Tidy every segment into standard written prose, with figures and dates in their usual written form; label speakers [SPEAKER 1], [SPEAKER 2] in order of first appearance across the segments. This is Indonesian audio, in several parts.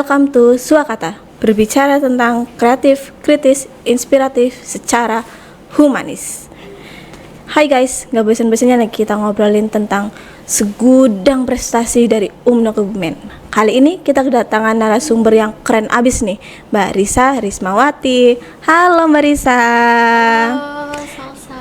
[SPEAKER 1] Welcome to Suakata, berbicara tentang kreatif, kritis, inspiratif secara humanis. Hai guys, gak bosan-bosannya nih kita ngobrolin tentang segudang prestasi dari UMNO Kebumen. Kali ini kita kedatangan narasumber yang keren abis nih, Mbak Risa Rismawati. Halo Mbak Risa.
[SPEAKER 2] Halo, Salsa.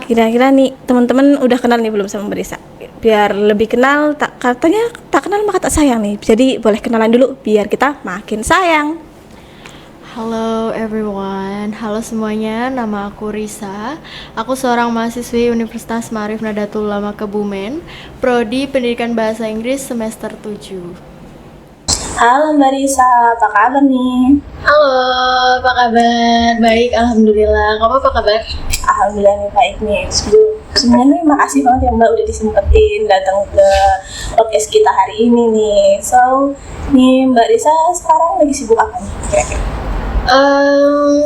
[SPEAKER 1] Kira-kira nih teman-teman udah kenal nih belum sama Mbak Risa? Biar lebih kenal, katanya tak kenal maka tak sayang nih. Jadi boleh kenalan dulu biar kita makin sayang.
[SPEAKER 2] Halo everyone, halo semuanya, nama aku Risa. Aku seorang mahasiswi Universitas Ma'arif Nahdlatul Ulama Kebumen, Prodi Pendidikan Bahasa Inggris semester 7.
[SPEAKER 1] Halo Mbak Risa, apa kabar nih?
[SPEAKER 2] Halo, apa kabar? Baik, alhamdulillah. Kamu apa kabar?
[SPEAKER 1] Alhamdulillah nih baik nih. Sebenarnya nih makasih banget ya Mbak udah disempetin datang ke podcast kita hari ini nih. So, nih Mbak Risa sekarang lagi sibuk apa nih kira-kira?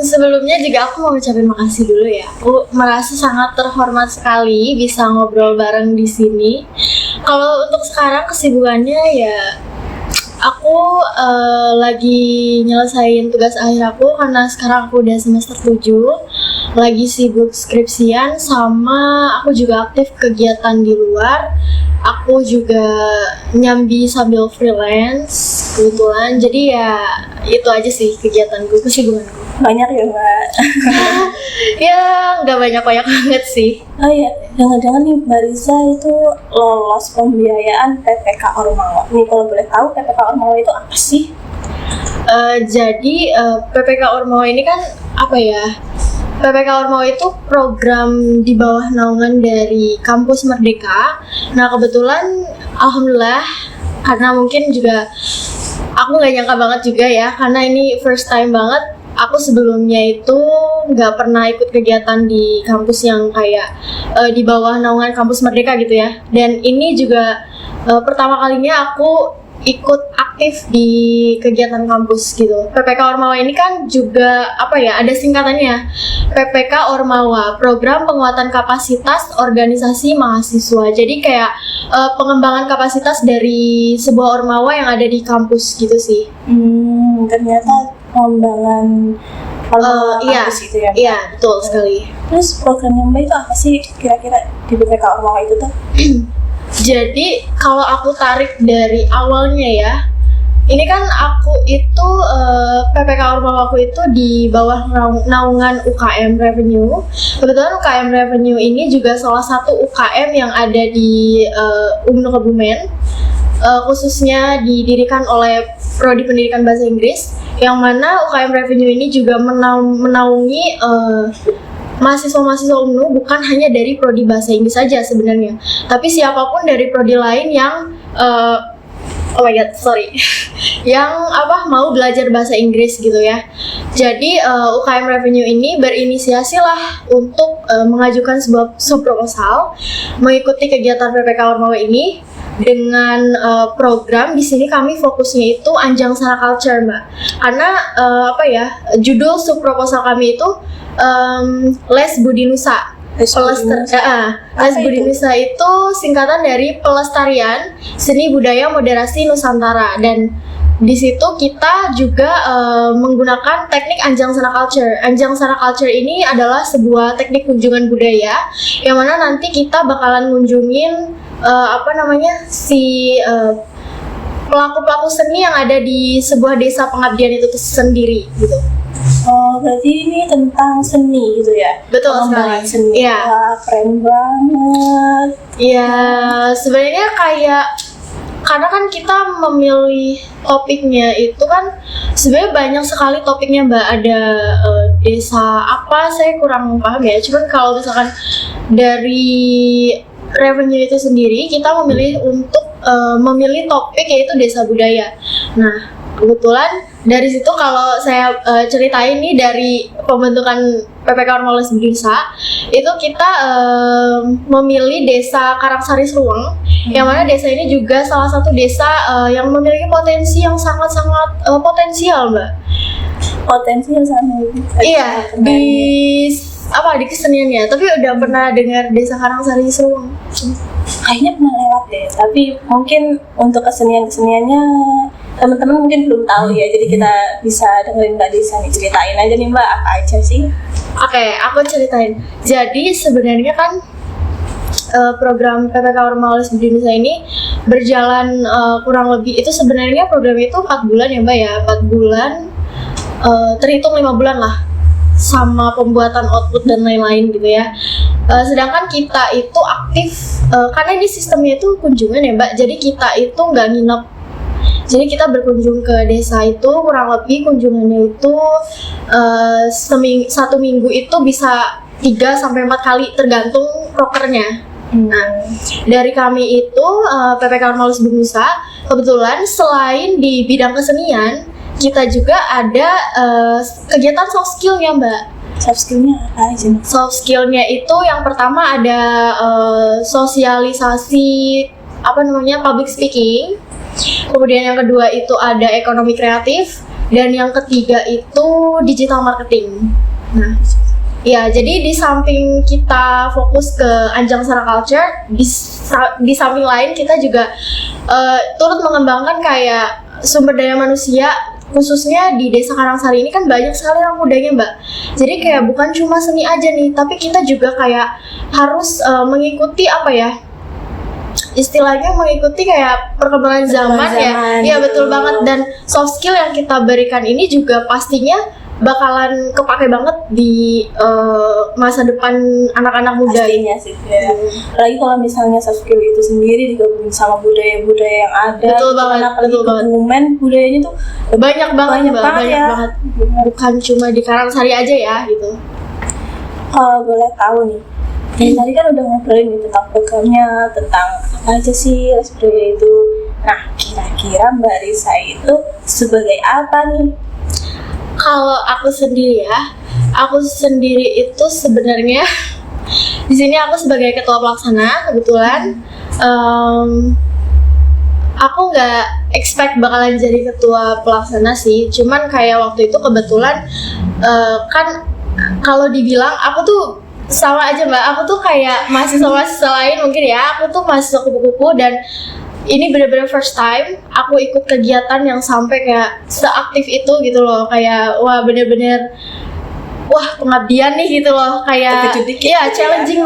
[SPEAKER 2] Sebelumnya juga aku mau ucapin makasih dulu ya. Aku merasa sangat terhormat sekali bisa ngobrol bareng di sini. Kalau untuk sekarang kesibukannya ya aku lagi nyelesain tugas akhir aku karena sekarang aku udah semester 7. Lagi sibuk skripsian sama aku juga aktif kegiatan di luar. Aku juga nyambi sambil freelance kebetulan. Jadi ya itu aja sih kegiatanku, kesibukanku.
[SPEAKER 1] Banyak ya Mbak?
[SPEAKER 2] Ya nggak banyak-banyak banget sih.
[SPEAKER 1] Oh iya, jangan-jangan nih Mbak Risa itu lolos pembiayaan PPK Ormawa. Nih kalau boleh tahu PPK Ormawa itu apa sih?
[SPEAKER 2] Jadi PPK Ormawa ini kan apa ya? PPK Ormawa itu program di bawah naungan dari Kampus Merdeka. Nah kebetulan alhamdulillah karena mungkin juga aku nggak nyangka banget juga ya karena ini first time banget. Aku sebelumnya itu nggak pernah ikut kegiatan di kampus yang kayak di bawah naungan Kampus Merdeka gitu ya. Dan ini juga pertama kalinya aku ikut aktif di kegiatan kampus gitu. PPK Ormawa ini kan juga apa ya, ada singkatannya. PPK Ormawa, Program Penguatan Kapasitas Organisasi Mahasiswa. Jadi kayak pengembangan kapasitas dari sebuah ormawa yang ada di kampus gitu sih.
[SPEAKER 1] Ternyata pengembangan kampus gitu ya?
[SPEAKER 2] Iya, betul sekali.
[SPEAKER 1] Terus programnya Mbak itu apa sih kira-kira di PPK Ormawa itu tuh?
[SPEAKER 2] Jadi kalau aku tarik dari awalnya ya, ini kan aku itu PPK Ormawa aku itu di bawah naungan UKM Revenue. Kebetulan UKM Revenue ini juga salah satu UKM yang ada di UMNO Kebumen, khususnya didirikan oleh Prodi Pendidikan Bahasa Inggris, yang mana UKM Revenue ini juga menaungi mahasiswa-mahasiswa UMNO bukan hanya dari prodi bahasa Inggris saja sebenarnya, tapi siapapun dari prodi lain yang yang mau belajar bahasa Inggris gitu ya. Jadi UKM Revenue ini berinisiasi lah untuk mengajukan sebuah proposal mengikuti kegiatan PPK Ormawa ini dengan program. Di sini kami fokusnya itu Anjang Sana Culture, Mbak. Karena judul proposal kami itu Les Budi Nusa. Les Budi Nusa itu singkatan dari Pelestarian Seni Budaya Moderasi Nusantara, dan di situ kita juga menggunakan teknik Anjang Sana Culture. Anjang Sana Culture ini adalah sebuah teknik kunjungan budaya yang mana nanti kita bakalan ngunjungin pelaku-pelaku seni yang ada di sebuah desa pengabdian itu sendiri gitu.
[SPEAKER 1] Oh, berarti ini tentang seni gitu ya?
[SPEAKER 2] Betul sekali.
[SPEAKER 1] Seni.
[SPEAKER 2] Iya.
[SPEAKER 1] Wah, keren banget.
[SPEAKER 2] Iya, sebenarnya kayak karena kan kita memilih topiknya itu kan sebenarnya banyak sekali topiknya, Mbak. Ada desa apa, saya kurang paham ya. Cuman kalau misalkan dari revenue itu sendiri, kita memilih untuk memilih topik yaitu desa budaya. Nah, kebetulan dari situ kalau saya ceritain nih dari pembentukan PPK Ormawa Les Budi Nusa, itu kita memilih desa Karangsari Seruang, yang mana desa ini juga salah satu desa yang memiliki potensi yang sangat-sangat potensial, Mbak.
[SPEAKER 1] Potensi yang sangat.
[SPEAKER 2] Iya, di keseniannya. Tapi udah pernah dengar desa Karangsari Seruang?
[SPEAKER 1] Kayaknya pernah lewat deh, tapi mungkin untuk keseniannya teman-teman mungkin belum tahu ya, jadi kita bisa dengerin Mbak Disa nih, ceritain aja nih Mbak apa aja sih.
[SPEAKER 2] Oke, aku ceritain. Jadi sebenarnya kan program PPK Ormawa Les Budi Nusa ini berjalan kurang lebih itu sebenarnya program itu 4 bulan ya Mbak ya, 4 bulan terhitung 5 bulan lah sama pembuatan output dan lain-lain gitu ya. Sedangkan kita itu aktif karena ini sistemnya itu kunjungan ya Mbak, jadi kita itu nggak nginep. Jadi kita berkunjung ke desa itu kurang lebih kunjungannya itu satu minggu itu bisa 3-4 kali tergantung prokernya. Nah, dari kami itu PPK Ormawa Les Budi Nusa kebetulan selain di bidang kesenian kita juga ada kegiatan soft skillnya Mbak.
[SPEAKER 1] Soft skillnya apa aja?
[SPEAKER 2] Soft skillnya itu yang pertama ada sosialisasi public speaking. Kemudian yang kedua itu ada ekonomi kreatif, dan yang ketiga itu digital marketing. Nah, ya jadi di samping kita fokus ke Anjang Sara Culture, di samping lain kita juga turut mengembangkan kayak sumber daya manusia, khususnya di Desa Karangsari ini kan banyak sekali orang mudanya Mbak. Jadi kayak bukan cuma seni aja nih, tapi kita juga kayak harus mengikuti istilahnya mengikuti kayak perkembangan zaman ya. Iya betul banget, dan soft skill yang kita berikan ini juga pastinya bakalan kepake banget di masa depan anak-anak muda.
[SPEAKER 1] Pastinya sih ya. Apalagi kalau misalnya soft skill itu sendiri digabungin sama budaya-budaya yang ada.
[SPEAKER 2] Betul banget,
[SPEAKER 1] apalagi kebumen budayanya tuh
[SPEAKER 2] banyak banget.
[SPEAKER 1] ya.
[SPEAKER 2] Bukan cuma di Karangsari aja ya gitu.
[SPEAKER 1] Kalau boleh tahu nih, tadi kan udah ngobrolin nih tentang programnya, tentang apa aja sih Les Budaya itu. Nah, kira-kira Mbak Risa itu sebagai apa nih?
[SPEAKER 2] Kalau aku sendiri itu sebenarnya di sini aku sebagai ketua pelaksana kebetulan. Aku nggak expect bakalan jadi ketua pelaksana sih, cuman kayak waktu itu kebetulan kan kalau dibilang aku tuh sama aja Mbak, aku tuh kayak mahasiswa lain mungkin ya, aku tuh mahasiswa kupu-kupu, dan ini benar-benar first time aku ikut kegiatan yang sampai kayak seaktif itu gitu loh, kayak wah bener-bener pengabdian nih gitu loh, kayak iya challenging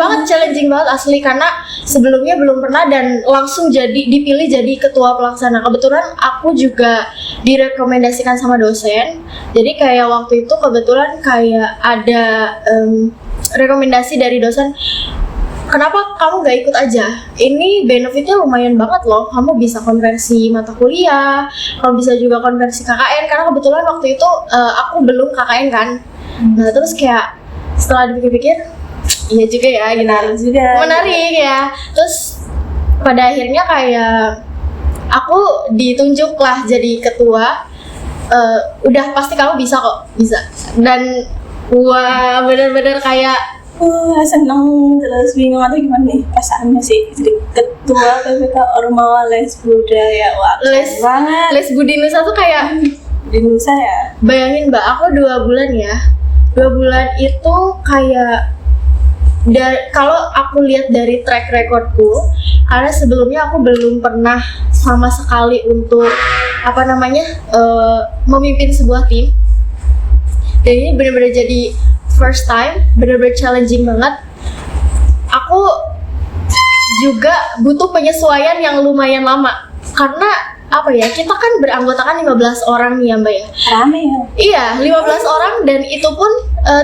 [SPEAKER 2] banget asli, karena sebelumnya belum pernah dan langsung dipilih jadi ketua pelaksana. Kebetulan aku juga direkomendasikan sama dosen, jadi kayak waktu itu kebetulan kayak ada rekomendasi dari dosen, kenapa kamu gak ikut aja? Ini benefitnya lumayan banget loh. Kamu bisa konversi mata kuliah, kamu bisa juga konversi KKN. Karena kebetulan waktu itu aku belum KKN kan. Nah terus kayak setelah dipikir-pikir, iya juga ya, menarik ya. Terus pada akhirnya kayak aku ditunjuk lah jadi ketua. Udah pasti kamu bisa kok, bisa. Dan wah bener-bener kayak
[SPEAKER 1] seneng terus bingung atau gimana nih perasaannya sih jadi ketua PPK Ormawa Les Budaya. Wah banget.
[SPEAKER 2] Les Budi Nusa tuh kayak
[SPEAKER 1] di Nusa ya.
[SPEAKER 2] Bayangin Mbak, aku 2 bulan ya. 2 bulan itu kayak kalau aku lihat dari track recordku, karena sebelumnya aku belum pernah sama sekali untuk memimpin sebuah tim. Dan ini benar-benar jadi first time, benar-benar challenging banget. Aku juga butuh penyesuaian yang lumayan lama, karena kita kan beranggotakan 15 orang nih ya Mbak ya.
[SPEAKER 1] Rame ya?
[SPEAKER 2] Iya, 15 orang, dan itu pun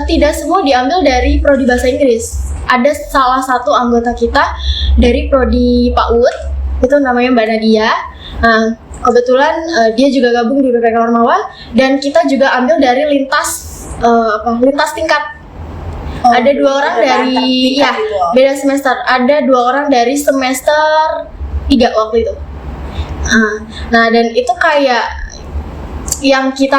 [SPEAKER 2] tidak semua diambil dari prodi bahasa Inggris. Ada salah satu anggota kita dari prodi PAUD, itu namanya Mbak Nadia. Nah, kebetulan dia juga gabung di PPK Ormawa, dan kita juga ambil dari lintas tingkat. Ada 2 orang dari beda semester. Ada 2 orang dari semester 3 waktu itu. Nah dan itu kayak yang kita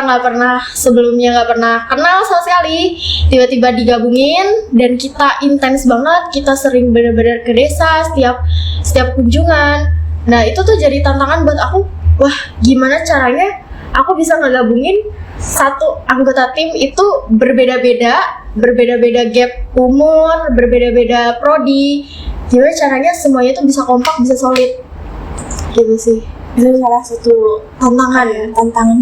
[SPEAKER 2] sebelumnya nggak pernah kenal sama sekali, tiba-tiba digabungin, dan kita intens banget. Kita sering benar-benar ke desa setiap kunjungan. Nah itu tuh jadi tantangan buat aku. Wah, gimana caranya aku bisa ngegabungin satu anggota tim itu berbeda-beda gap umur, berbeda-beda prodi. Gimana caranya semuanya itu bisa kompak, bisa solid gitu sih.
[SPEAKER 1] Itu salah satu tantangan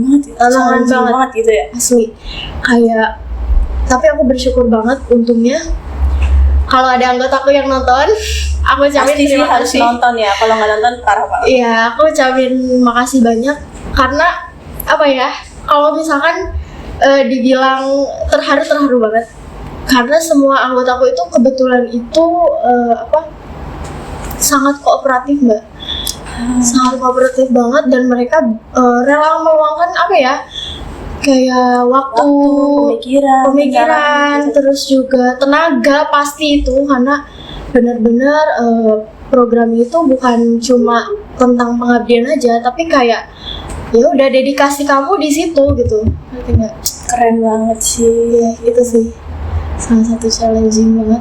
[SPEAKER 1] banget ya.
[SPEAKER 2] Tantangan
[SPEAKER 1] Challenging
[SPEAKER 2] banget
[SPEAKER 1] gitu ya.
[SPEAKER 2] asli. Kayak tapi aku bersyukur banget untungnya kalau ada anggotaku yang nonton, aku ucapin
[SPEAKER 1] Pasti sih
[SPEAKER 2] terima
[SPEAKER 1] harus
[SPEAKER 2] kasih.
[SPEAKER 1] nonton ya, kalau nggak nonton parah banget.
[SPEAKER 2] Iya, aku ucapin makasih banyak karena apa ya? Kalau misalkan dibilang terharu banget. Karena semua anggotaku itu kebetulan itu sangat kooperatif, Mbak. Sangat kooperatif banget dan mereka rela meluangkan kayak waktu, pemikiran, terus juga tenaga pasti itu karena benar-benar program itu bukan cuma tentang pengabdian aja, tapi kayak ya udah dedikasi kamu di situ gitu. Ngerti nggak?
[SPEAKER 1] Keren banget sih.
[SPEAKER 2] Ya, itu sih salah satu challenging banget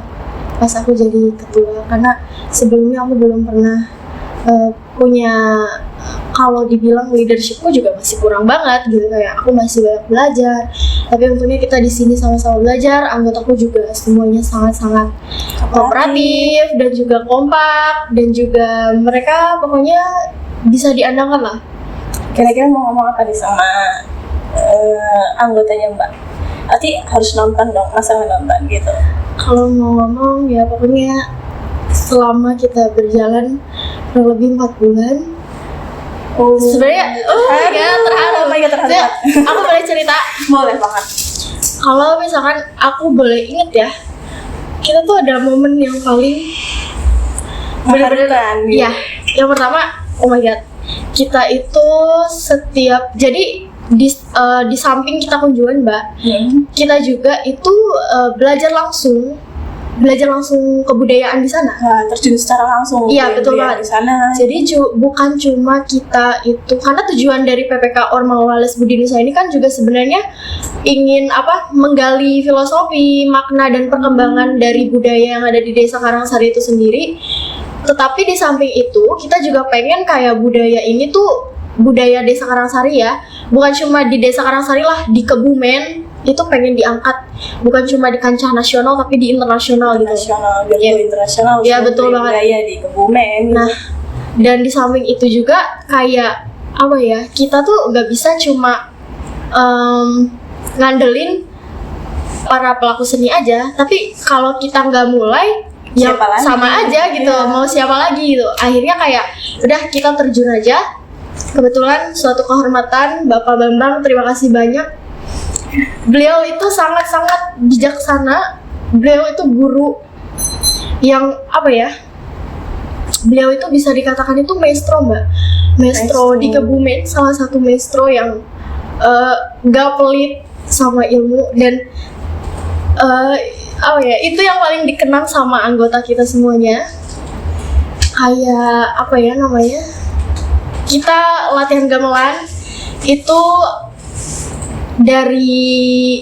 [SPEAKER 2] pas aku jadi ketua karena sebelumnya aku belum pernah punya, kalau dibilang leadershipku juga masih kurang banget gitu, kayak aku masih banyak belajar. Tapi untungnya kita di sini sama-sama belajar, anggotaku juga semuanya sangat-sangat kooperatif dan juga kompak dan juga mereka pokoknya bisa diandalkan lah.
[SPEAKER 1] Kira-kira mau ngomong apa nih sama anggotanya Mbak? Nanti harus nonton dong, masa nggak nonton gitu?
[SPEAKER 2] Kalau mau ngomong ya pokoknya selama kita berjalan kurang lebih 4 bulan. Sebenarnya terharu. Saya, aku boleh cerita?
[SPEAKER 1] Boleh banget.
[SPEAKER 2] Kalau misalkan aku boleh inget ya, kita tuh ada momen yang paling
[SPEAKER 1] Mengharukan.
[SPEAKER 2] Iya, yang pertama, oh my god, kita itu setiap jadi di samping kita kunjungan, Mbak, kita juga itu belajar langsung kebudayaan di sana.
[SPEAKER 1] Nah, terjun secara langsung.
[SPEAKER 2] Iya, betul banget
[SPEAKER 1] di sana.
[SPEAKER 2] Jadi bukan cuma kita itu, karena tujuan dari PPK Ormawa Wales Budi Nusa ini kan juga sebenarnya ingin menggali filosofi, makna dan perkembangan dari budaya yang ada di Desa Karangsari itu sendiri. Tetapi di samping itu kita juga pengen kayak budaya ini tuh budaya Desa Karangsari ya, bukan cuma di Desa Karangsari lah, di Kebumen itu pengen diangkat, bukan cuma di kancah nasional tapi di internasional gitu.
[SPEAKER 1] Nasional, internasional.
[SPEAKER 2] Iya, betul banget.
[SPEAKER 1] Budaya di Kebumen.
[SPEAKER 2] Nah, dan di samping itu juga kayak kita tuh nggak bisa cuma ngandelin para pelaku seni aja, tapi kalau kita nggak mulai ya
[SPEAKER 1] Siapa lagi?
[SPEAKER 2] sama aja gitu.
[SPEAKER 1] Iya.
[SPEAKER 2] Mau siapa lagi gitu. Akhirnya kayak udah kita terjun aja. Kebetulan suatu kehormatan Bapak Bambang, terima kasih banyak. Beliau itu sangat-sangat bijaksana. Beliau itu guru yang beliau itu bisa dikatakan itu maestro, Mbak. Maestro di Kebumen, salah satu maestro yang gak pelit sama ilmu dan itu yang paling dikenang sama anggota kita semuanya. Kayak kita latihan gamelan itu dari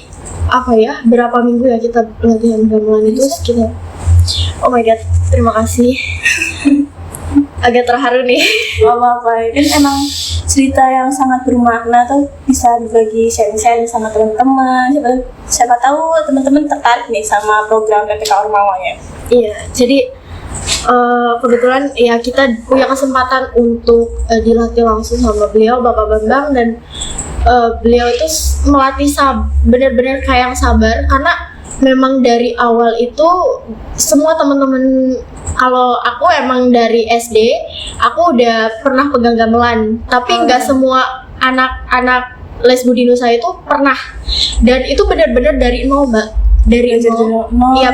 [SPEAKER 2] berapa minggu ya kita latihan gamelan itu sekitar, oh my god, terima kasih. Agak terharu nih.
[SPEAKER 1] Gak apa-apa, kan emang cerita yang sangat bermakna tuh bisa dibagi sharing-sharing sama teman-teman. Siapa tahu teman-teman tertarik nih sama program PPK Ormawa ya.
[SPEAKER 2] Iya, jadi kebetulan ya kita punya kesempatan untuk dilatih langsung sama beliau, Bapak Bambang, dan beliau itu melatih benar-benar kayak yang sabar, karena memang dari awal itu semua teman-teman, kalau aku emang dari SD aku udah pernah pegang gamelan, tapi nggak semua anak-anak Les Budi Nusa itu pernah, dan itu benar-benar dari nol, Mbak, dari nol. Iya,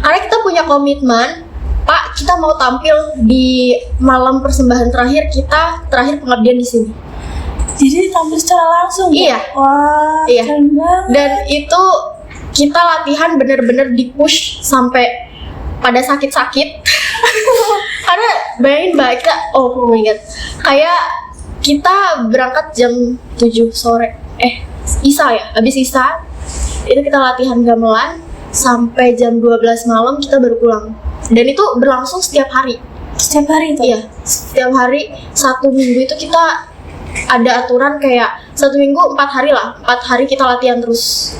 [SPEAKER 2] karena kita punya komitmen, Pak, kita mau tampil di malam persembahan terakhir pengabdian di sini.
[SPEAKER 1] Jadi tampil secara langsung.
[SPEAKER 2] Iya.
[SPEAKER 1] Wah,
[SPEAKER 2] iya.
[SPEAKER 1] keren banget.
[SPEAKER 2] Dan itu kita latihan bener-bener di-push sampai pada sakit-sakit. Karena bayangin Mbak, kita, oh my god, kayak kita berangkat jam 7 sore, Isa ya, habis Isa itu kita latihan gamelan sampai jam 12 malam kita baru pulang. Dan itu berlangsung setiap hari.
[SPEAKER 1] Setiap hari itu?
[SPEAKER 2] Iya, setiap hari. 1 minggu itu kita ada aturan kayak 1 minggu 4 hari lah, 4 hari kita latihan terus.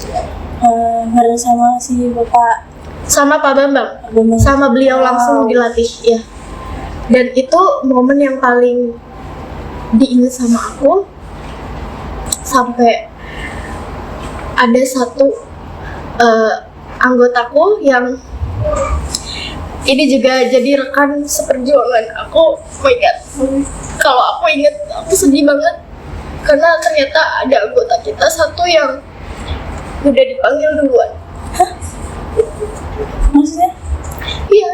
[SPEAKER 1] Bareng sama si Bapak,
[SPEAKER 2] sama Pak Bambang, sama beliau langsung dilatih ya. Dan itu momen yang paling diingat sama aku sampai ada satu anggotaku yang ini juga jadi rekan seperjuangan aku. Oh my god, kalau aku inget aku sedih banget karena ternyata ada anggota kita satu yang udah dipanggil duluan.
[SPEAKER 1] Maksudnya?
[SPEAKER 2] Iya.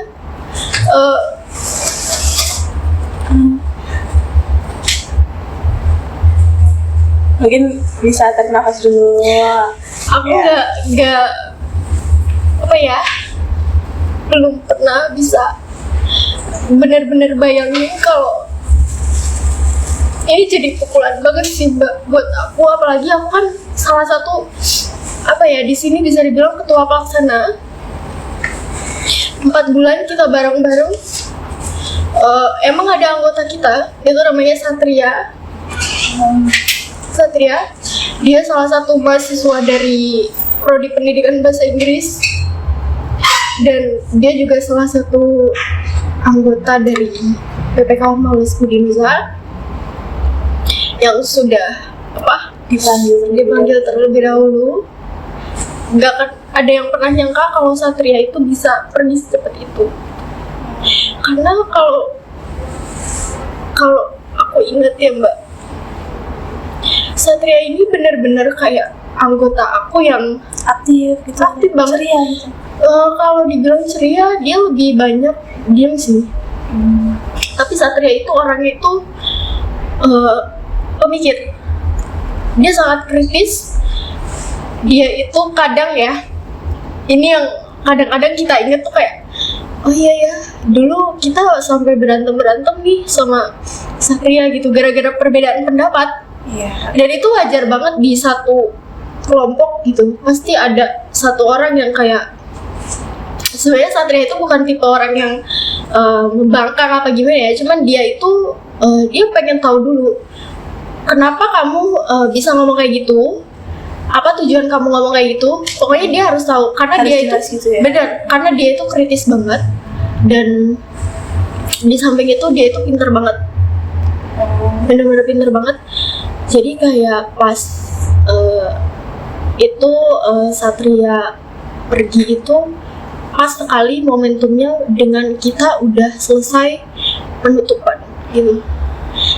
[SPEAKER 1] Mungkin bisa tarik nafas dulu.
[SPEAKER 2] Aku nggak apa ya, belum pernah bisa benar-benar bayangin kalau ini jadi pukulan banget sih Mbak buat aku, apalagi aku kan salah satu apa ya di sini bisa dibilang ketua pelaksana. 4 bulan kita bareng-bareng. Emang ada anggota kita itu namanya Satria. Satria, dia salah satu mahasiswa dari Prodi Pendidikan Bahasa Inggris dan dia juga salah satu anggota dari PPK Ormalis Budi Nusa yang sudah dipanggil terlebih dahulu. Nggak ada yang pernah nyangka kalau Satria itu bisa pergi secepat itu. Karena kalau aku ingat ya Mbak, Satria ini benar-benar kayak anggota aku yang aktif banget. Ceria gitu. Kalau dibilang ceria, dia lebih banyak diam sih. Tapi Satria itu orangnya itu pemikir. Dia sangat kritis. Dia itu kadang ya, ini yang kadang-kadang kita ingat tuh kayak, oh iya ya, dulu kita sampai berantem nih sama Satria gitu gara-gara perbedaan pendapat. Dan itu wajar banget di satu kelompok gitu, pasti ada satu orang yang kayak, sebenarnya Satria itu bukan tipe orang yang membangkang apa gimana ya, cuman dia itu dia pengen tahu dulu kenapa kamu bisa ngomong kayak gitu, apa tujuan kamu ngomong kayak gitu. Pokoknya dia harus tahu karena harus dia itu gitu ya? Bener, karena dia itu kritis banget dan di samping itu dia itu pinter banget, bener-bener pinter banget. Jadi kayak pas Satria pergi itu pas sekali momentumnya dengan kita udah selesai penutupan gitu.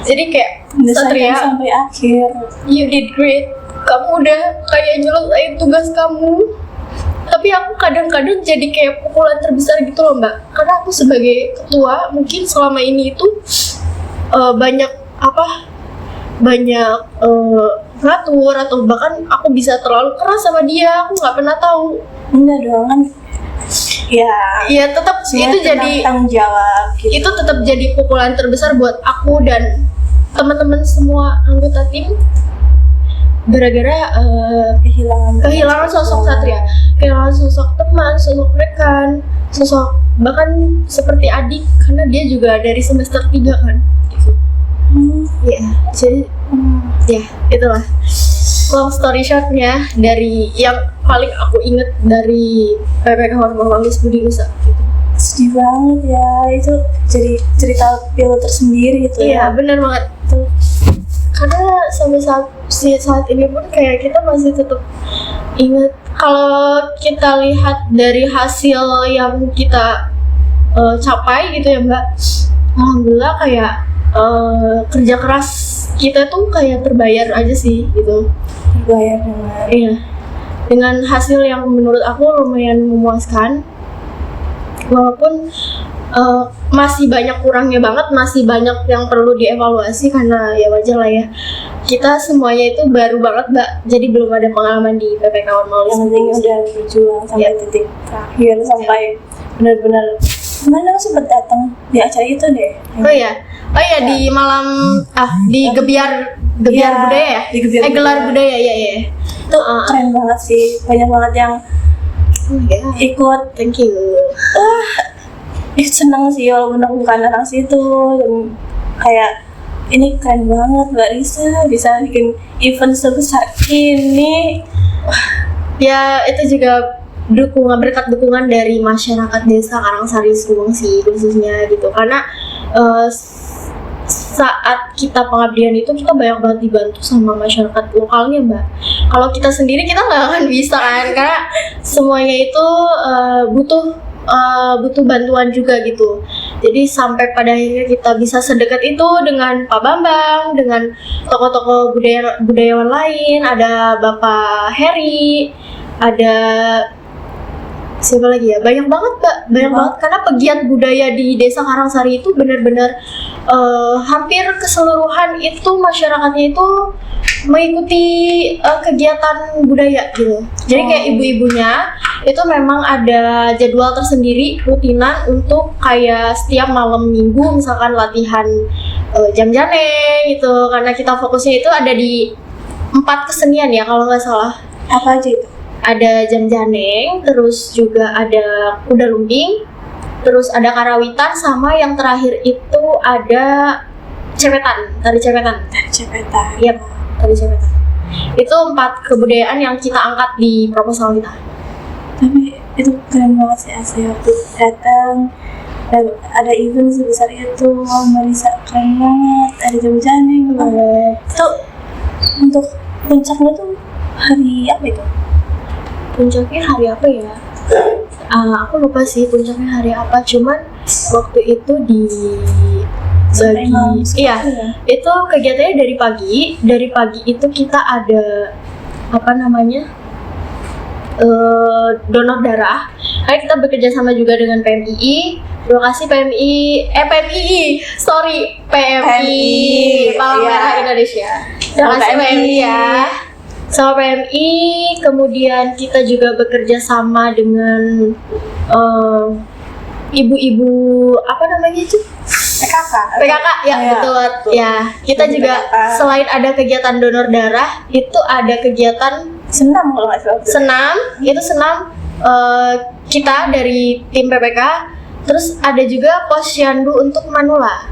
[SPEAKER 2] Jadi kayak Satria
[SPEAKER 1] sampai akhir.
[SPEAKER 2] You did great. Kamu udah kayak nyelesain tugas kamu. Tapi aku kadang-kadang jadi kayak pukulan terbesar gitu loh Mbak. Karena aku sebagai ketua mungkin selama ini itu banyak ngatur atau bahkan aku bisa terlalu keras sama dia. Aku nggak pernah tahu.
[SPEAKER 1] Enggak dong kan. Ya
[SPEAKER 2] tetap itu jadi
[SPEAKER 1] tanggung jawab gitu.
[SPEAKER 2] Itu tetap jadi pukulan terbesar buat aku dan teman-teman semua anggota tim gara-gara kehilangan sosok Satria, kehilangan sosok teman, sosok rekan, sosok bahkan seperti adik karena dia juga dari semester 3 kan gitu. Jadi ya itulah long story shortnya dari yang paling aku inget dari PPK Ormalis Budi Nusa gitu.
[SPEAKER 1] Sedih banget ya, itu jadi cerita pilu tersendiri gitu.
[SPEAKER 2] Iya benar banget tuh. Karena sampai saat ini pun kayak kita masih tetap ingat. Kalau kita lihat dari hasil yang kita capai gitu ya Mbak, alhamdulillah kayak kerja keras kita tuh kayak terbayar aja sih gitu.
[SPEAKER 1] Terbayar banget.
[SPEAKER 2] Iya. Dengan hasil yang menurut aku lumayan memuaskan. Walaupun masih banyak kurangnya banget, masih banyak yang perlu dievaluasi karena ya wajar lah ya. Kita semuanya itu baru banget Mbak, jadi belum ada pengalaman di PPK Ormalis.
[SPEAKER 1] Yang penting udah berjuang sampai titik terakhir, sampai benar-benar. Kemana aku sempat datang di acara itu deh.
[SPEAKER 2] Oh iya di malam di Gebiar budaya ya?
[SPEAKER 1] Di Gebiar
[SPEAKER 2] gelar budaya ya.
[SPEAKER 1] Itu keren banget sih, banyak banget yang ikut.
[SPEAKER 2] Thank you.
[SPEAKER 1] Seneng sih walaupun aku bukan orang situ, dan kayak ini keren banget Mbak Risa bisa bikin event sebesar ini.
[SPEAKER 2] Ya itu juga berkat dukungan dari masyarakat desa Karangsari Subang sih khususnya gitu, karena saat kita pengabdian itu kita banyak banget dibantu sama masyarakat lokalnya, Mbak. Kalau kita sendiri kita nggak akan bisa kan, karena semuanya itu butuh bantuan juga gitu. Jadi sampai pada akhirnya kita bisa sedekat itu dengan Pak Bambang, dengan tokoh-tokoh budayawan lain, ada Bapak Heri, ada siapa lagi ya, banyak banget Mbak, banyak banget, karena pegiat budaya di Desa Karangsari itu benar-benar hampir keseluruhan itu masyarakatnya itu mengikuti kegiatan budaya gitu. Jadi kayak ibu-ibunya itu memang ada jadwal tersendiri rutinan untuk kayak setiap malam minggu misalkan latihan jam jane gitu, karena kita fokusnya itu ada di 4 kesenian ya kalau nggak salah.
[SPEAKER 1] Apa aja itu?
[SPEAKER 2] Ada jam janeng, terus juga ada kuda lumping, terus ada karawitan, sama yang terakhir itu ada cepetan, tari cepetan.
[SPEAKER 1] Cepetan.
[SPEAKER 2] Iya, tari cepetan. Itu 4 kebudayaan yang kita angkat di proposal kita.
[SPEAKER 1] Tapi itu keren banget sih asli, waktu datang ada event sebesar itu, Marisa keren banget, ada jam janeng banget. Itu untuk puncaknya tuh hari apa itu?
[SPEAKER 2] Puncaknya hari apa ya? Aku lupa sih puncaknya hari apa, cuman waktu itu iya, itu kegiatannya dari pagi itu kita ada apa namanya, donor darah. Karena kita bekerja sama juga dengan PMII. Terima kasih PMI, Palang Merah Indonesia. Terima kasih PMI ya. Sama PMI, kemudian kita juga bekerja sama dengan ibu-ibu apa namanya itu? PKK ya, betul. Ya, kita juga selain ada kegiatan donor darah, itu ada kegiatan
[SPEAKER 1] Senam kalau nggak salah.
[SPEAKER 2] Senam kita dari tim PPK. Terus ada juga posyandu untuk manula.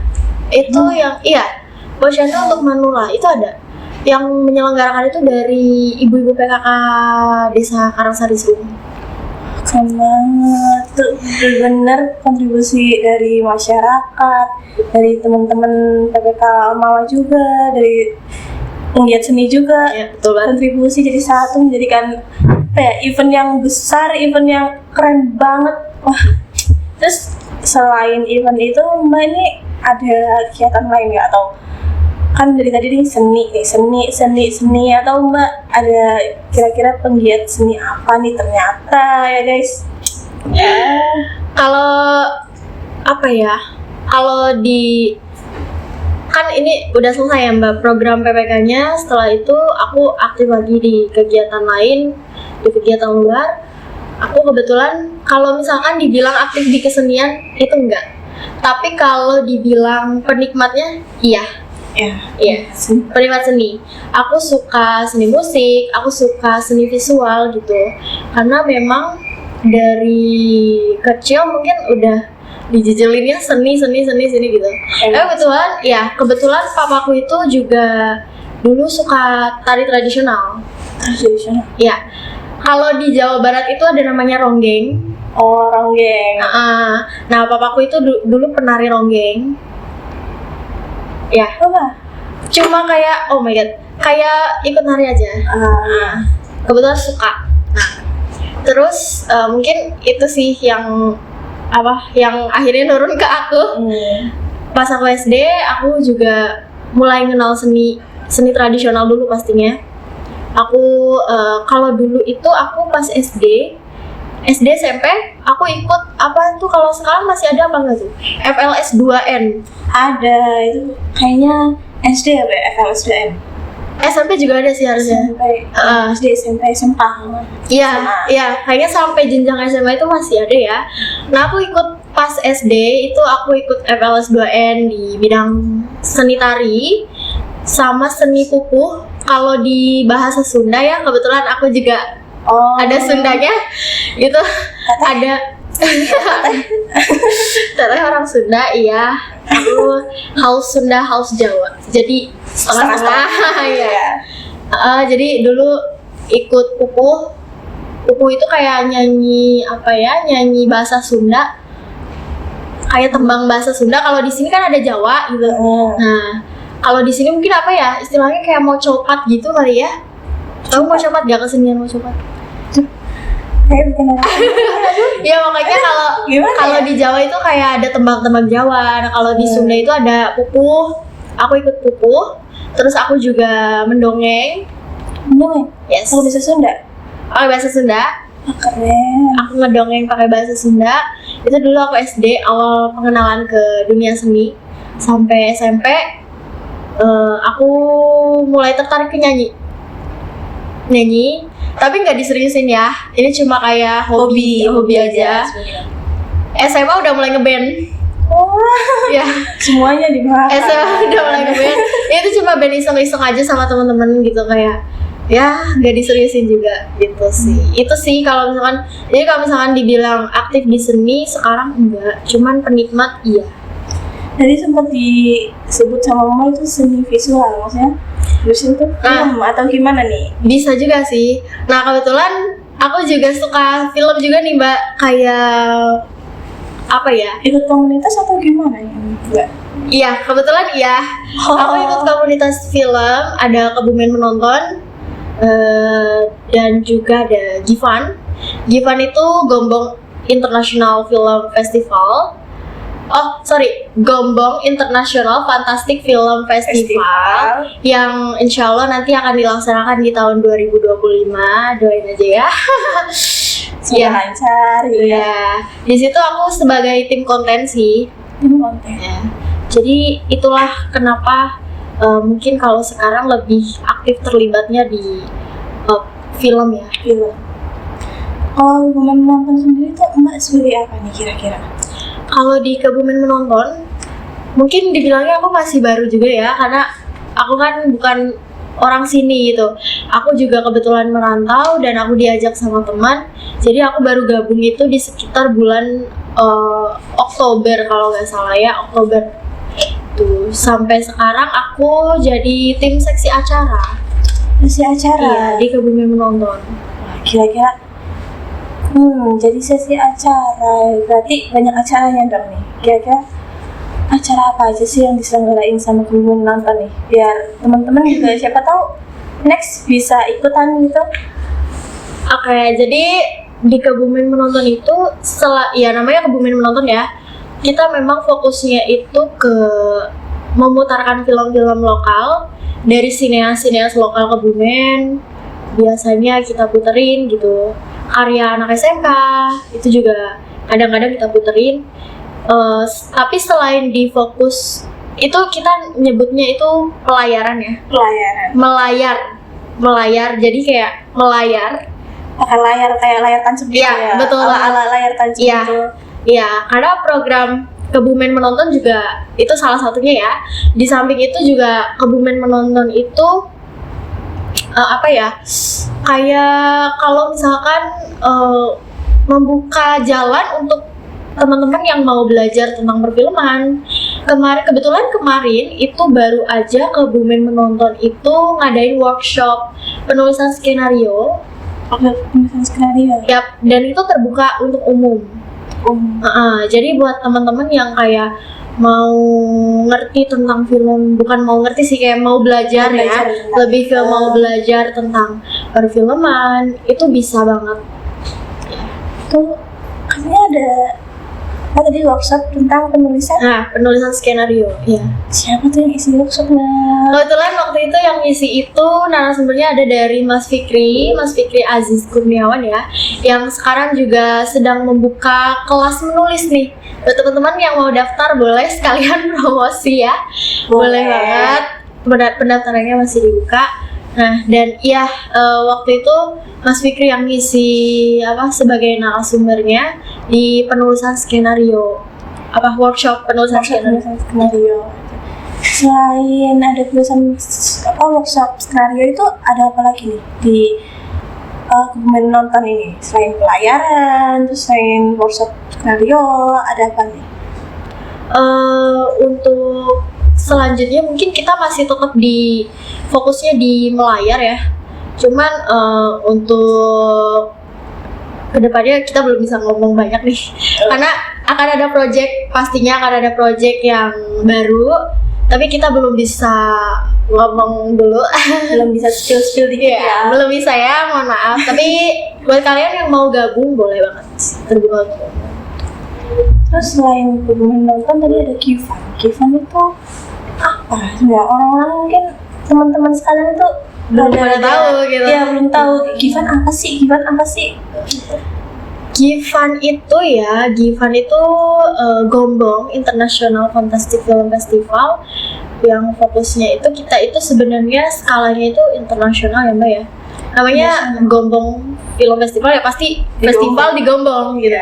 [SPEAKER 2] Itu yang posyandu untuk manula itu ada. Yang menyelenggarakan itu dari ibu-ibu PKK Desa Karangsari Sung.
[SPEAKER 1] Keren banget, tuh bener kontribusi dari masyarakat, dari teman-teman PPK Ormawa juga, dari penggiat seni juga,
[SPEAKER 2] ya, betul banget.
[SPEAKER 1] Kontribusi jadi satu menjadikan event yang besar, event yang keren banget. Wah, terus selain event itu Mbak ini ada kegiatan lain nggak, atau kan dari tadi nih seni atau Mbak ada kira-kira penggiat seni apa nih ternyata ya guys?
[SPEAKER 2] Kalau apa ya? Kalau kan ini udah selesai ya Mbak program PPK-nya. Setelah itu aku aktif lagi di kegiatan lain, di kegiatan luar. Aku kebetulan kalau misalkan dibilang aktif di kesenian itu enggak. Tapi kalau dibilang penikmatnya iya, penikmat seni. Aku suka seni musik, aku suka seni visual gitu. Karena memang dari kecil mungkin udah dijejelinnya seni gitu. Kebetulan papaku itu juga dulu suka tari tradisional. Ya. Kalau di Jawa Barat itu ada namanya ronggeng.
[SPEAKER 1] Oh, ronggeng.
[SPEAKER 2] Nah, papaku itu dulu penari ronggeng. Ya.
[SPEAKER 1] Apa?
[SPEAKER 2] Cuma kayak, oh my god, kayak ikut nari aja. Kebetulan suka. Nah, terus mungkin itu sih yang akhirnya nurun ke aku. Pas aku SD, aku juga mulai kenal seni tradisional dulu pastinya. Aku kalau dulu itu aku pas SD SMP aku ikut apa tuh, kalau sekarang masih ada apa enggak tuh? FLS 2N.
[SPEAKER 1] Ada, itu kayaknya SD ya, FLS 2N.
[SPEAKER 2] SMP juga ada sih harusnya.
[SPEAKER 1] SD, SMP, SMA.
[SPEAKER 2] Iya, kayaknya sampai jenjang SMA itu masih ada ya. Nah, aku ikut pas SD itu aku ikut FLS 2N di bidang seni tari sama seni pupuh. Kalau di bahasa Sunda ya, kebetulan aku juga ada Sundanya gitu. Ada Teteh orang Sunda, iya. Aku haus Sunda, haus Jawa. Jadi setengah-setengah ya. Jadi dulu ikut pupuh. Pupuh itu kayak nyanyi bahasa Sunda. kayak tembang bahasa Sunda. Kalau di sini kan ada Jawa gitu. Nah, kalau di sini mungkin apa ya istilahnya kayak mau copat gitu kali ya. Kamu mau copat gak kesenian mau copat?
[SPEAKER 1] Kayak bikin orang.
[SPEAKER 2] Ya makanya kalau di Jawa itu kayak ada tembang-tembang Jawa. Nah kalau di Sunda itu ada pupuh. Aku ikut pupuh. Terus aku juga mendongeng.
[SPEAKER 1] Mendongeng?
[SPEAKER 2] Yes.
[SPEAKER 1] Kalau bisa Sunda?
[SPEAKER 2] Pakai bahasa Sunda.
[SPEAKER 1] Keren.
[SPEAKER 2] Aku ngedongeng pakai bahasa Sunda. Itu dulu aku SD awal pengenalan ke dunia seni. Sampai SMP aku mulai tertarik ke nyanyi, tapi nggak diseriusin ya. Ini cuma kayak hobi aja. SMA udah mulai ngeband. Ya,
[SPEAKER 1] semuanya dibahas.
[SPEAKER 2] SMA udah mulai ngeband. Itu cuma band iseng-iseng aja sama teman-teman gitu kayak. Ya, nggak diseriusin juga gitu sih. Itu sih kalau misalkan. Jadi kalau misalkan dibilang aktif di seni sekarang enggak, cuman penikmat iya.
[SPEAKER 1] Tadi sempat disebut sama mama itu seni visual, maksudnya terus itu film atau gimana nih?
[SPEAKER 2] Bisa juga sih. Nah kebetulan aku juga suka film juga nih Mbak. Kayak apa ya?
[SPEAKER 1] Ikut komunitas atau gimana ya? Enggak.
[SPEAKER 2] Iya kebetulan iya. Aku ikut komunitas film. Ada Kebumen Menonton dan juga ada Givan. Givan itu Gombong International Film Festival. Gombong International Fantastic Film Festival yang insya Allah nanti akan dilaksanakan di tahun 2025. Doain aja ya.
[SPEAKER 1] Semoga lancar gitu
[SPEAKER 2] ya. Di situ aku sebagai tim konten sih.
[SPEAKER 1] Tim konten.
[SPEAKER 2] Ya. Jadi itulah kenapa mungkin kalau sekarang lebih aktif terlibatnya di film ya.
[SPEAKER 1] Film. Kalau menonton sendiri tuh Mbak sebagai apa nih kira-kira?
[SPEAKER 2] Kalau di Kebumen Menonton, mungkin dibilangnya aku masih baru juga ya, karena aku kan bukan orang sini gitu. Aku juga kebetulan merantau dan aku diajak sama teman. Jadi aku baru gabung itu di sekitar bulan Oktober kalau nggak salah ya, Oktober. Tuh sampai sekarang aku jadi tim seksi acara.
[SPEAKER 1] Seksi acara?
[SPEAKER 2] Iya, di Kebumen Menonton.
[SPEAKER 1] Wah, kira-kira jadi sesi acara, berarti banyak acaranya dong nih. Kira-kira acara apa aja sih yang diselenggarain sama Kebumen Menonton nih? Biar teman-teman juga siapa tahu next bisa ikutan gitu.
[SPEAKER 2] Oke, jadi di Kebumen Menonton itu namanya Kebumen Menonton ya. Kita memang fokusnya itu ke memutarkan film-film lokal dari sineas-sineas lokal Kebumen. Biasanya kita puterin gitu. Karya anak SMK itu juga kadang-kadang kita puterin. Tapi selain di fokus itu kita nyebutnya itu pelayaran ya. Melayar. Jadi kayak melayar.
[SPEAKER 1] Pakai layar kayak layar tancap gitu ya.
[SPEAKER 2] Betul.
[SPEAKER 1] Ala layar tancap gitu.
[SPEAKER 2] Iya, karena program Kebumen Menonton juga itu salah satunya ya. Di samping itu juga Kebumen Menonton itu kayak kalau misalkan membuka jalan untuk teman-teman yang mau belajar tentang perfilman. Kebetulan kemarin itu baru aja Kebumen Menonton itu ngadain workshop penulisan skenario.
[SPEAKER 1] Penulisan skenario.
[SPEAKER 2] Yap, dan itu terbuka untuk umum. Jadi buat teman-teman yang kayak mau ngerti tentang film, bukan mau ngerti sih, kayak mau belajar ya, lebih ke mau belajar tentang perfilman, itu bisa banget.
[SPEAKER 1] Tuh katanya ada tadi workshop tentang penulisan.
[SPEAKER 2] Penulisan skenario, ya.
[SPEAKER 1] Siapa tuh yang isi workshopnya?
[SPEAKER 2] Kebetulan waktu itu yang isi itu narasumbernya ada dari Mas Fikri Aziz Kurniawan ya, yang sekarang juga sedang membuka kelas menulis nih. Buat teman-teman yang mau daftar boleh sekalian promosi ya. Boleh banget. Pendaftarannya masih dibuka. Nah, dan iya waktu itu Mas Fikri yang ngisi sebagai narasumbernya di penulisan skenario. Workshop penulisan skenario.
[SPEAKER 1] Selain ada tulisan workshop skenario itu ada apa lagi nih di Kebumen Menonton ini? Selain pelayaran, terus selain workshop skenario, ada apa nih?
[SPEAKER 2] Untuk selanjutnya mungkin kita masih tetap fokusnya di melayar ya. Cuman untuk kedepannya kita belum bisa ngomong banyak nih, karena akan ada pastinya akan ada project yang baru, tapi kita belum bisa ngomong dulu.
[SPEAKER 1] Belum bisa spill dikit ya.
[SPEAKER 2] Belum bisa ya, mohon maaf. Tapi buat kalian yang mau gabung boleh banget, terbuka untuk umum.
[SPEAKER 1] Terus selain hubungan nonton tadi ada Givan. Givan itu apa? Ya orang-orang mungkin teman-teman sekalian itu
[SPEAKER 2] Belum pada tahu gitu.
[SPEAKER 1] Iya, belum tahu Givan apa sih?
[SPEAKER 2] Givan itu Gombong International Fantastic Film Festival, yang fokusnya itu kita itu sebenarnya skalanya itu internasional ya Mbak ya. Namanya Gombong Film Festival, ya pasti
[SPEAKER 1] Di
[SPEAKER 2] festival di Gombong gitu.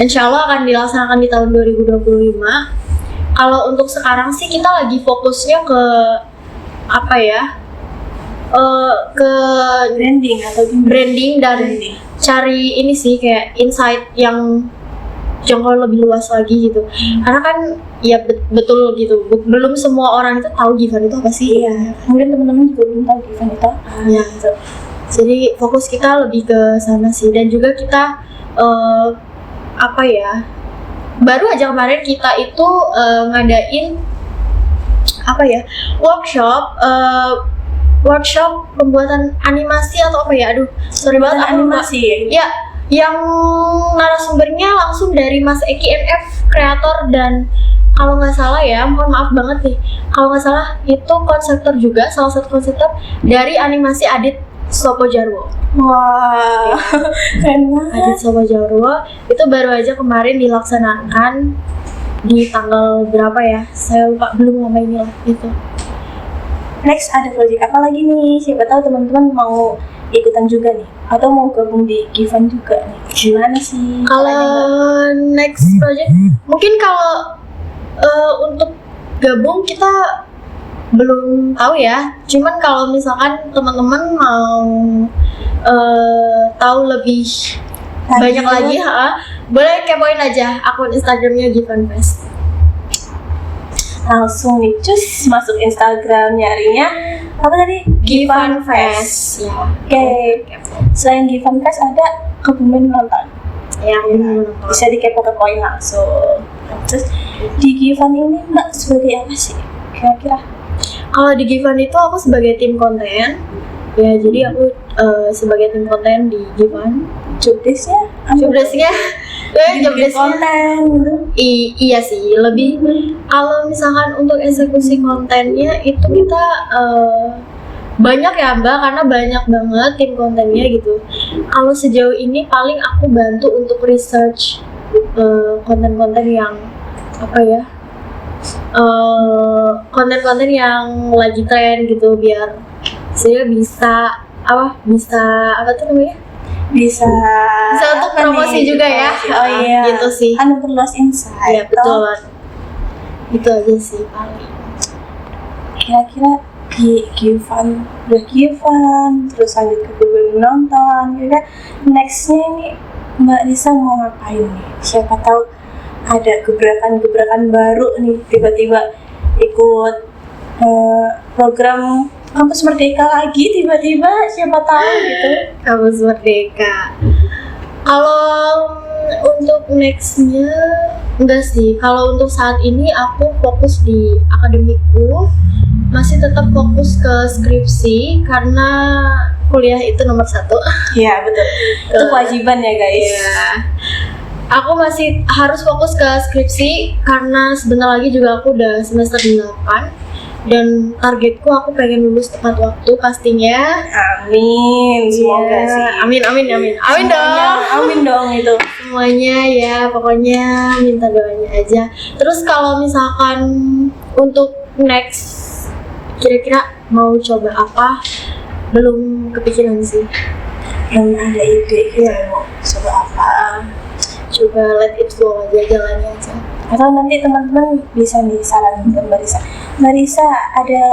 [SPEAKER 2] Insya Allah akan dilaksanakan di tahun 2025. Kalau untuk sekarang sih kita lagi fokusnya ke apa ya? Ke branding dan cari ini sih kayak insight yang jangkau lebih luas lagi gitu. Karena kan ya betul gitu, belum semua orang itu tahu Givan itu apa sih.
[SPEAKER 1] Iya, mungkin teman-teman juga belum tahu Givan itu apa.
[SPEAKER 2] Ya, gitu. Jadi fokus kita lebih ke sana sih, dan juga kita apa ya, baru aja kemarin kita itu ngadain apa ya, workshop pembuatan animasi atau apa ya, aduh sorry banget aku lupa.
[SPEAKER 1] Animasi
[SPEAKER 2] Ya, yang narasumbernya langsung dari Mas Eki NF, kreator, dan kalau nggak salah ya, mohon maaf banget nih, kalau nggak salah itu konseptor juga, salah satu konseptor dari animasi Adit Sopo Jarwo.
[SPEAKER 1] Wah, keren banget.
[SPEAKER 2] Adit Sopo Jarwo itu baru aja kemarin dilaksanakan di tanggal berapa ya, saya lupa, belum lama ini lah gitu.
[SPEAKER 1] Next ada project apa lagi nih? Siapa tahu teman-teman mau ikutan juga nih, atau mau gabung di Givan juga nih. Gimana sih?
[SPEAKER 2] Kalau next project, mungkin kalau untuk gabung kita belum tahu ya. Cuman kalau misalkan teman-teman mau tahu lebih banyak lagi, boleh kepoin aja akun Instagramnya Givan Fest.
[SPEAKER 1] Langsung nih cus masuk Instagram, nyarinya apa tadi?
[SPEAKER 2] Givan Fest. Ya.
[SPEAKER 1] Oke. Selain Givan Fest ada Kebumen Nonton.
[SPEAKER 2] Ya,
[SPEAKER 1] Bisa dikepo-kepoin langsung. Terus di Givan ini Mbak sebagai apa sih kira-kira?
[SPEAKER 2] kalau di Givan itu aku sebagai tim konten. Ya, jadi aku sebagai tim konten di Givan.
[SPEAKER 1] Jobdesknya?
[SPEAKER 2] Jobdesknya
[SPEAKER 1] Konten gitu.
[SPEAKER 2] Iya sih, lebih kalau misalkan untuk eksekusi kontennya itu kita banyak ya Mbak, karena banyak banget tim kontennya gitu. Kalau sejauh ini paling aku bantu untuk research konten-konten yang apa ya, konten-konten yang lagi tren gitu, biar saya bisa apa tuh namanya, bisa untuk promosi juga ya.
[SPEAKER 1] Oh iya,
[SPEAKER 2] gitu sih.
[SPEAKER 1] Kan memperluas insight.
[SPEAKER 2] Iya betul banget. Itu aja sih paling.
[SPEAKER 1] Kira-kira Givan terus lanjut ke Kebumen Nonton, kira nextnya ini Mbak Risa mau ngapain nih? Siapa tahu ada gebrakan baru nih, tiba-tiba ikut program Kampus Merdeka lagi, tiba-tiba siapa tahu gitu.
[SPEAKER 2] Kampus Merdeka. Kalau untuk nextnya enggak sih. Kalau untuk saat ini aku fokus di akademikku, masih tetap fokus ke skripsi karena kuliah itu nomor 1.
[SPEAKER 1] Iya betul. Itu kewajiban ya guys.
[SPEAKER 2] Iya. Aku masih harus fokus ke skripsi karena sebentar lagi juga aku udah semester 8. Dan targetku aku pengen lulus tepat waktu pastinya.
[SPEAKER 1] Amin. Semoga
[SPEAKER 2] sih. Amin
[SPEAKER 1] Semuanya,
[SPEAKER 2] dong.
[SPEAKER 1] Amin dong itu.
[SPEAKER 2] Semuanya ya, pokoknya minta doanya aja. Terus kalau misalkan untuk next kira-kira mau coba apa? Belum kepikiran sih.
[SPEAKER 1] Belum ada ide mau coba apa.
[SPEAKER 2] Coba let it flow aja, jalannya aja.
[SPEAKER 1] Atau nanti teman-teman bisa nih saran ke Mbak Risa ada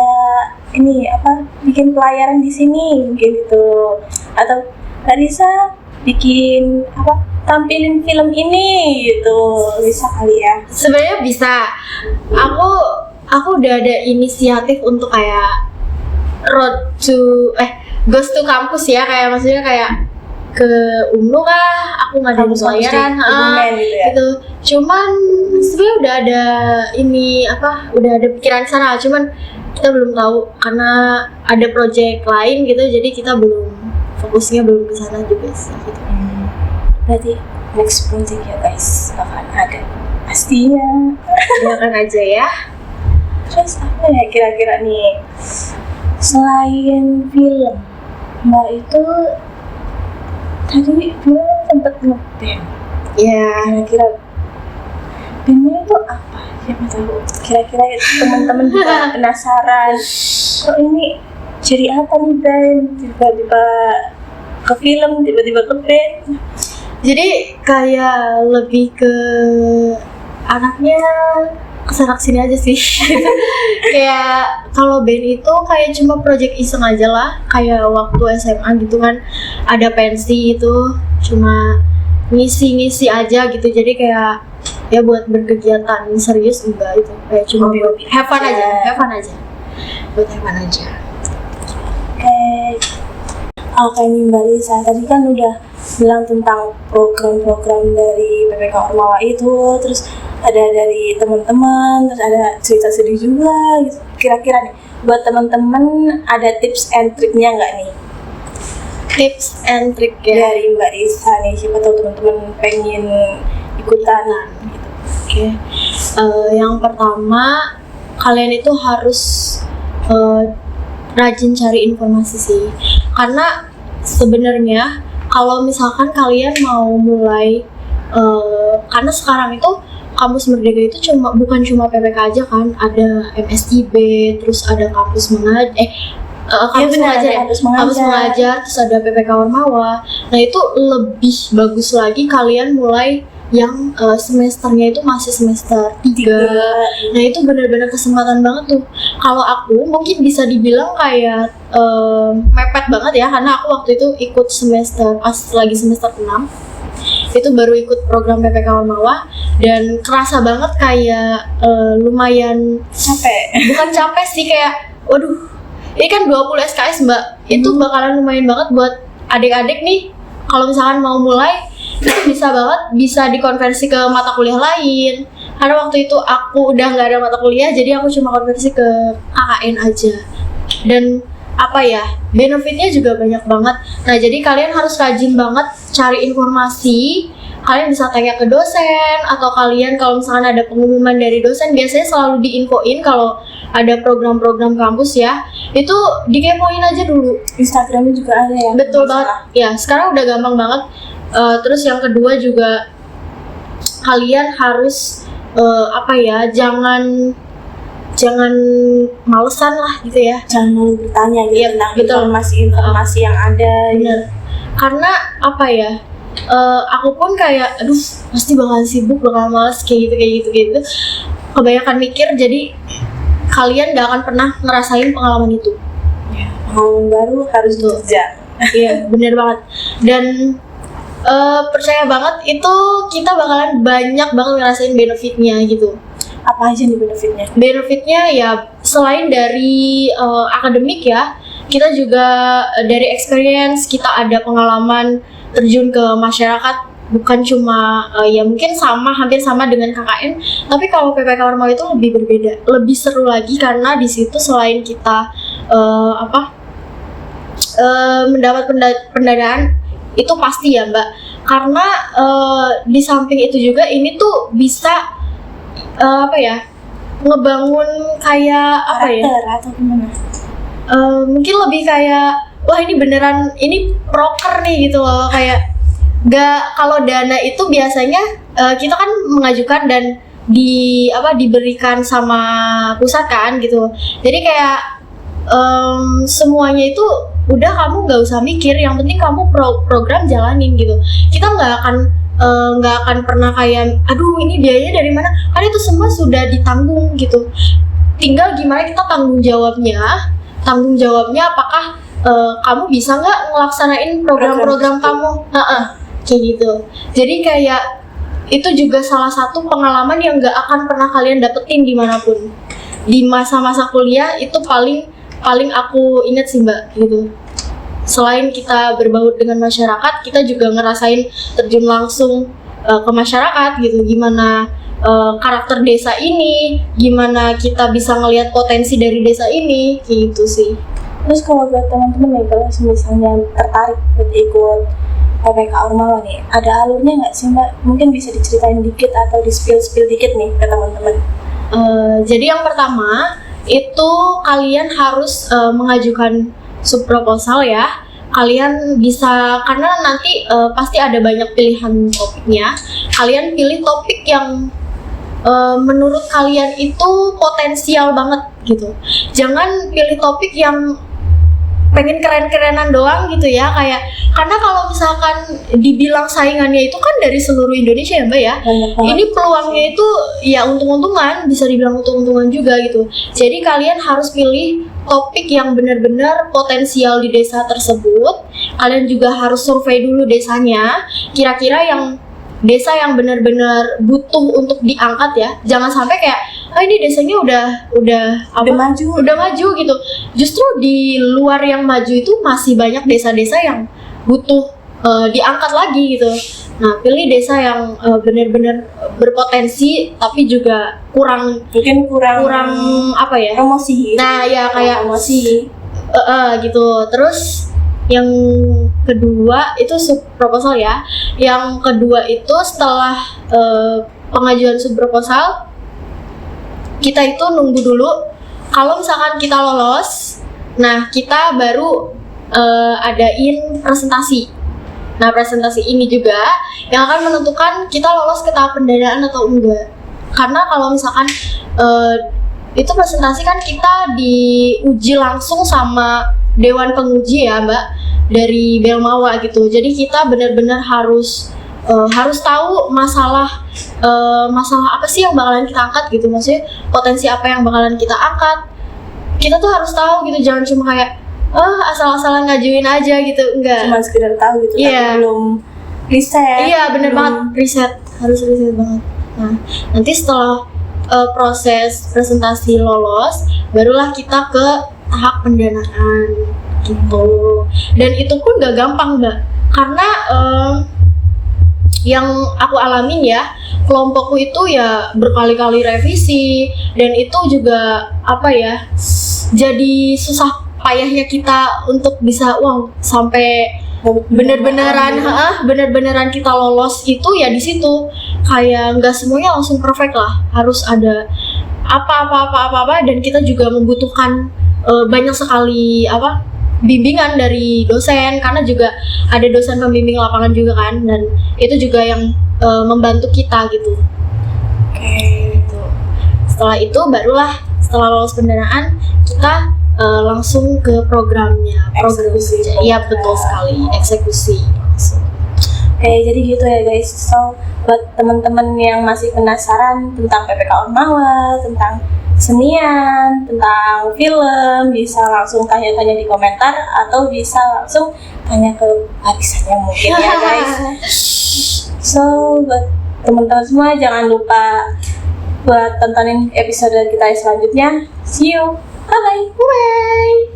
[SPEAKER 1] ini apa, bikin pelayaran di sini mungkin gitu, atau Mbak Risa bikin apa, tampilin film ini gitu, bisa kali ya.
[SPEAKER 2] Sebenarnya bisa. Aku udah ada inisiatif untuk kayak ghost to campus ya, kayak maksudnya kayak ke UMNU kah, aku ngadain
[SPEAKER 1] Kampus
[SPEAKER 2] pelayaran,
[SPEAKER 1] di Kebumen gitu ya?
[SPEAKER 2] gitu. Cuman sebenarnya udah ada udah ada pikiran sana, cuman kita belum tahu karena ada project lain gitu, jadi kita fokusnya belum ke sana juga sih. Gitu.
[SPEAKER 1] Berarti next project ya guys akan ada pastinya.
[SPEAKER 2] Doakan aja ya.
[SPEAKER 1] Terus apa ya kira-kira nih selain film, Mbak itu tadi bilang tempat ngeband.
[SPEAKER 2] Ya.
[SPEAKER 1] Kira-kira bandnya itu apa? Siapa tahu? Kira-kira teman-teman juga penasaran. Kok ini jadi apa nih band? Tiba-tiba ke film, tiba-tiba ke band.
[SPEAKER 2] Jadi kayak lebih ke anaknya kesana sini aja sih. Kayak kalau band itu kayak cuma project iseng aja lah, kayak waktu SMA gitu kan ada pensi itu cuma ngisi aja gitu, jadi kayak ya buat berkegiatan serius enggak, itu kayak cuma buat have fun aja buat have fun aja.
[SPEAKER 1] Oke nih Mbak Lisa, tadi kan udah bilang tentang program-program dari PPK Ormawa itu, terus ada dari teman-teman, terus ada cerita sedih juga gitu. Kira-kira nih buat teman-teman ada tips and triknya nggak nih?
[SPEAKER 2] Tips and trick ya
[SPEAKER 1] Dari Mbak Lisa nih, siapa tahu teman-teman pengen ikutan gitu.
[SPEAKER 2] Oke. Yang pertama, kalian itu harus rajin cari informasi sih, karena sebenarnya kalau misalkan kalian mau mulai karena sekarang itu kampus Merdeka itu bukan cuma PPK aja kan, ada MSIB, terus ada kampus mengajar, terus ada PPK Ormawa. Nah itu lebih bagus lagi kalian mulai yang semesternya itu masih semester 3. Nah itu benar-benar kesempatan banget tuh. Kalau aku mungkin bisa dibilang kayak mepet banget ya, karena aku waktu itu ikut pas lagi semester 6 itu baru ikut program PPK Ormawa, dan kerasa banget kayak lumayan bukan capek sih, kayak waduh ini kan 20 SKS Mbak, itu bakalan lumayan banget buat adik-adik nih kalau misalkan mau mulai, itu bisa dikonversi ke mata kuliah lain. Karena waktu itu aku udah nggak ada mata kuliah, jadi aku cuma konversi ke KKN aja. Dan benefitnya juga banyak banget. Nah jadi kalian harus rajin banget cari informasi. Kalian bisa tanya ke dosen, atau kalian kalau misalkan ada pengumuman dari dosen, biasanya selalu diinfoin kalau ada program-program kampus ya, itu dikepoin aja dulu.
[SPEAKER 1] Instagramnya juga ada ya?
[SPEAKER 2] Betul banget. Ya sekarang udah gampang banget. Terus yang kedua juga kalian harus jangan malesan lah gitu ya.
[SPEAKER 1] Jangan malu bertanya gitu tentang informasi yang ada.
[SPEAKER 2] Bener. Karena aku pun kayak aduh pasti bakalan sibuk, bakalan males kayak gitu. Kebanyakan mikir, jadi kalian gak akan pernah ngerasain pengalaman itu.
[SPEAKER 1] Ya, pengalaman baru harus kerja.
[SPEAKER 2] Iya, bener banget. Dan percaya banget itu kita bakalan banyak banget ngerasain benefitnya gitu.
[SPEAKER 1] Apa aja nih benefitnya?
[SPEAKER 2] Benefitnya ya selain dari akademik ya, kita juga dari experience, kita ada pengalaman terjun ke masyarakat, bukan cuma ya mungkin hampir sama dengan KKN, tapi kalau PPK Ormawa itu lebih berbeda, lebih seru lagi karena di situ selain kita mendapat pendanaan itu pasti ya Mbak, karena di samping itu juga ini tuh bisa ngebangun kayak
[SPEAKER 1] atau gimana?
[SPEAKER 2] Mungkin lebih kayak wah ini beneran ini proker nih gitu loh, kayak kalau dana itu biasanya kita kan mengajukan dan diberikan sama pusat kan gitu, jadi kayak semuanya itu udah kamu nggak usah mikir, yang penting kamu program jalanin gitu. Kita nggak akan pernah kayak aduh ini biayanya dari mana, karena itu semua sudah ditanggung gitu. Tinggal gimana kita tanggung jawabnya apakah kamu bisa nggak ngelaksanain program kamu kayak gitu. Jadi kayak itu juga salah satu pengalaman yang nggak akan pernah kalian dapetin dimanapun. Di masa-masa kuliah itu paling aku ingat sih Mbak gitu. selain kita berbaur dengan masyarakat, kita juga ngerasain terjun langsung ke masyarakat gitu, gimana karakter desa ini, gimana kita bisa ngelihat potensi dari desa ini, gitu sih.
[SPEAKER 1] Terus kalau buat teman-teman nih, kalau misalnya tertarik buat ikut PPK Ormawa nih, ada alurnya nggak sih Mbak? Mungkin bisa diceritain dikit atau di-spill dikit nih ke teman-teman.
[SPEAKER 2] Jadi yang pertama itu kalian harus mengajukan subproposal ya. Kalian bisa, karena nanti pasti ada banyak pilihan topiknya. Kalian pilih topik yang menurut kalian itu potensial banget gitu. Jangan pilih topik yang pengen keren-kerenan doang gitu ya, kayak karena kalau misalkan dibilang saingannya itu kan dari seluruh Indonesia ya Mbak ya. Ini peluangnya itu ya untung-untungan, bisa dibilang untung-untungan juga gitu. Jadi kalian harus pilih topik yang benar-benar potensial di desa tersebut. Kalian juga harus survei dulu desanya, kira-kira yang desa yang benar-benar butuh untuk diangkat ya. Jangan sampai kayak ini desanya udah maju gitu. Justru di luar yang maju itu masih banyak desa-desa yang butuh diangkat lagi gitu. Nah, pilih desa yang benar-benar berpotensi tapi juga kurang apa ya?
[SPEAKER 1] Promosi.
[SPEAKER 2] Nah, ya kayak
[SPEAKER 1] promosi.
[SPEAKER 2] Gitu. Terus yang kedua itu subproposal ya. Yang kedua itu setelah pengajuan subproposal, kita itu nunggu dulu. Kalau misalkan kita lolos, nah kita baru adain presentasi. Nah, presentasi ini juga yang akan menentukan kita lolos ke tahap pendanaan atau enggak. Karena kalau misalkan itu presentasi kan kita diuji langsung sama Dewan Penguji ya Mbak, dari Belmawa gitu. Jadi kita benar-benar harus tahu masalah apa sih yang bakalan kita angkat gitu, maksudnya potensi apa yang bakalan kita angkat. Kita tuh harus tahu gitu, jangan cuma kayak asal-asalan ngajuin aja gitu, enggak.
[SPEAKER 1] Cuma sekedar tahu gitu, tapi belum riset.
[SPEAKER 2] Iya, bener banget, harus riset banget. Nah, nanti setelah proses presentasi lolos, barulah kita ke tahap pendanaan gitu. Dan itu pun gak gampang Mbak, karena yang aku alamin ya, kelompokku itu ya berkali-kali revisi, dan itu juga apa ya, jadi susah payahnya kita untuk bisa sampai bener-beneran kita lolos itu ya di situ. Kayak nggak semuanya langsung perfect lah, harus ada apa dan kita juga membutuhkan banyak sekali bimbingan dari dosen, karena juga ada dosen pembimbing lapangan juga kan, dan itu juga yang membantu kita gitu. Gitu. Setelah itu barulah setelah lolos pendanaan kita langsung ke programnya, iya betul sekali, eksekusi langsung.
[SPEAKER 1] Jadi gitu ya guys. So buat teman-teman yang masih penasaran tentang PPK Ormawa, tentang kesenian, tentang film, bisa langsung tanya-tanya di komentar atau bisa langsung tanya ke barisannya mungkin ya guys. So buat teman-teman semua jangan lupa buat tontonin episode kita selanjutnya. See you. Bye bye.